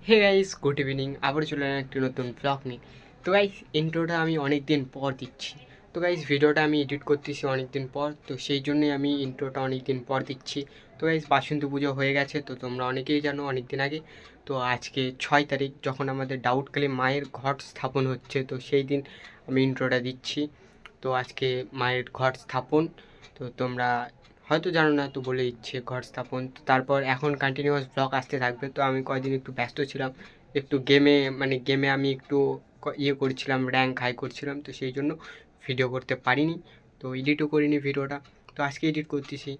Hey guys, good evening. আবার চলে এলাম একটি নতুন ব্লগ নিয়ে। তো গাইস, ইন্ট্রোটা আমি অনেক দিন পর দিচ্ছি। তো গাইস, ভিডিওটা আমি এডিট করতেছি অনেক দিন পর, তো সেই জন্যই আমি ইন্ট্রোটা অনেক দিন পর দিচ্ছি। তো গাইস, বাসন্তী পুজো হয়ে গেছে, তো তোমরা অনেকেই জানো অনেক দিন আগে। তো আজকে 6 তারিখ, যখন আমাদের ডাউটকালী মায়ের ঘট স্থাপন হচ্ছে, তো সেই দিন আমি ইন্ট্রোটা দিচ্ছি। তো আজকে মায়ের ঘট স্থাপন, তো তোমরা হয়তো জানো না, তো বলে দিচ্ছে ঘর স্থাপন। তো তারপর এখন কন্টিনিউয়াস ব্লগ আসতে থাকবে। তো আমি কয়েকদিন একটু ব্যস্ত ছিলাম, একটু গেমে আমি একটু ইয়ে করছিলাম, র্যাঙ্ক হাই করছিলাম, তো সেই জন্য ভিডিও করতে পারিনি, তো এডিটও করিনি ভিডিওটা। তো আজকে এডিট করতেছি।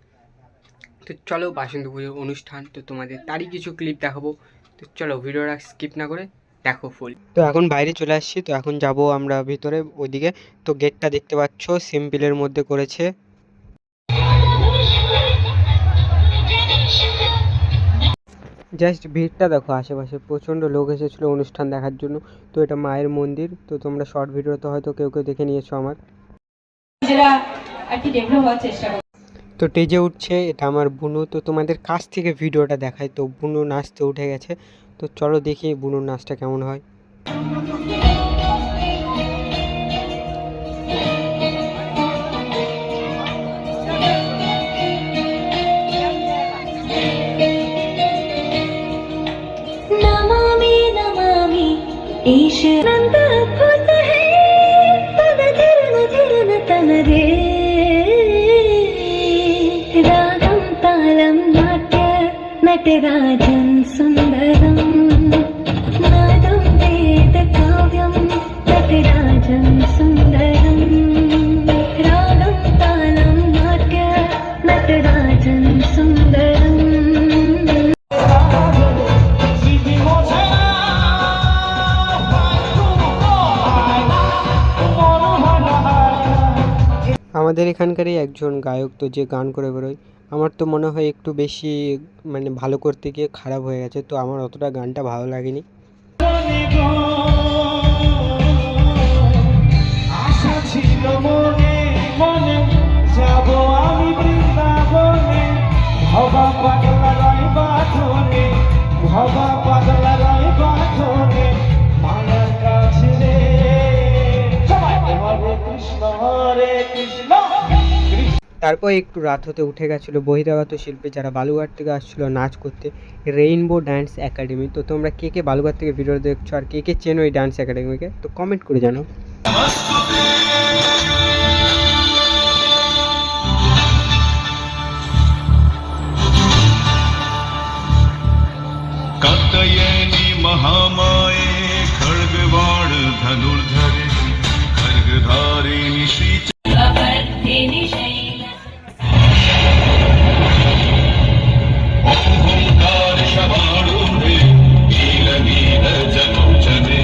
তো চলো, বাসন্তী পুজোর অনুষ্ঠান, তো তোমাদের তারই কিছু ক্লিপ দেখাবো। তো চলো, ভিডিওটা স্কিপ না করে দেখো ফুল। তো এখন বাইরে চলে আসছি, তো এখন যাব আমরা ভিতরে ওইদিকে। তো গেটটা দেখতে পাচ্ছ সিম্পলের মধ্যে করেছে। জাস্ট ভিড়টা দেখো, আশেপাশে প্রচণ্ড লোক এসেছিলো অনুষ্ঠান দেখার জন্য। তো এটা মায়ের মন্দির, তো তোমরা শর্ট ভিডিওতে হয়তো কেউ কেউ দেখে নিয়েছো আমার। তো টেজে উঠছে, এটা আমার বুনু। তো তোমাদের কাছ থেকে ভিডিওটা দেখায়। তো বুনু নাচতে উঠে গেছে, তো চলো দেখি বুনুর নাচটা কেমন হয়। नमामि नमामि ईश्वरं अद्भुत है तद धर्म धर्म तनदे रागं तालं नाट्य नटराजं सुन्दरं नादं वेद काव्यं नटराजं सुन्दरं रागं तालं नाट्य नटराजं सुन्दरम् আমাদের এখানকারই একজন গায়ক, তো যে গান করে বেরোয়, আমার তো মনে হয় একটু বেশি ভালো করতে গিয়ে খারাপ হয়ে গেছে। তো আমার অতটা গানটা ভালো লাগেনি। তারপর একটু রাত হতে উঠে গেছিলো বহিরাগত শিল্পী যারা বালুঘাট থেকে আসছিলো নাচ করতে, রেইনবো ডান্স একাডেমি। তো তোমরা কে কে বালুঘাট থেকে ভিডিও দেখছো আর কে কে চেনো এই ডান্স একাডেমিকে, তো কমেন্ট করে জানাও। कात्यायनी महामाये खड्गबाण धनुर्धरे खड्गधारिणि श्री ओंकार शबारूढे नीलनील जनोजने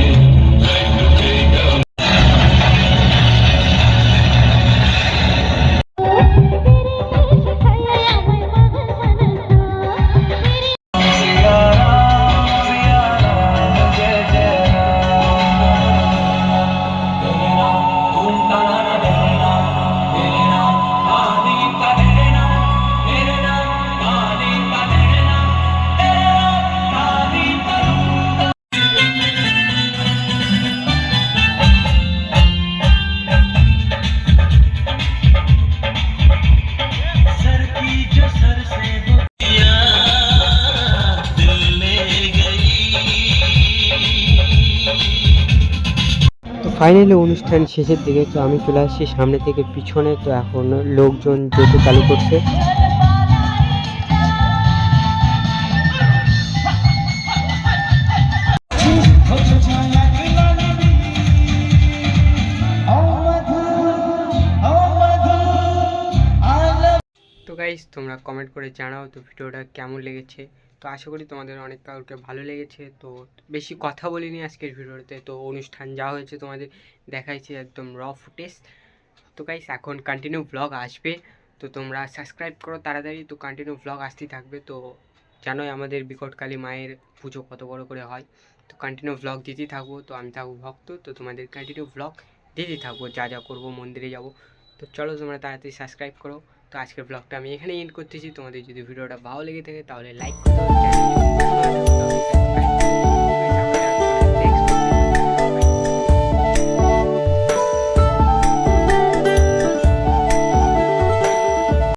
তো ফাইনালি অনুষ্ঠান শেষের দিকে, তো আমি চলে আসছি সামনে থেকে পিছনে। তো এখন লোকজন যেতে চালু করছে। তো গাইস, তোমরা কমেন্ট করে জানাও তো ভিডিওটা কেমন লেগেছে। তো আশা করি তোমাদের অনেক কাউকে ভালো লেগেছে। তো বেশি কথা বলিনি আজকের ভিডিওতে, তো অনুষ্ঠান যা হয়েছে তোমাদের দেখাইছি একদম র ফুটেজ। তো গাইস, এখন কন্টিনিউ ব্লগ আসবে, তো তোমরা সাবস্ক্রাইব করো তাড়াতাড়ি। তো কন্টিনিউ ব্লগ আসতেই থাকবে। তো জানোই আমাদের বিকটকালী মায়ের পুজো কত বড় করে হয়। তো কন্টিনিউ ব্লগ দিতেই থাকবো। তো আমি থাকবো ভক্ত, তো তোমাদের কন্টিনিউ ব্লগ দিতেই থাকবো, যা যা করবো, মন্দিরে যাব। তো চলো, তোমরা তাড়াতাড়ি সাবস্ক্রাইব করো। তো আজকের ব্লগটা আমি এখানে এন্ড করতেছি। তোমাদের যদি ভিডিওটা ভালো লেগে থাকে তাহলে লাইক করো, চ্যানেল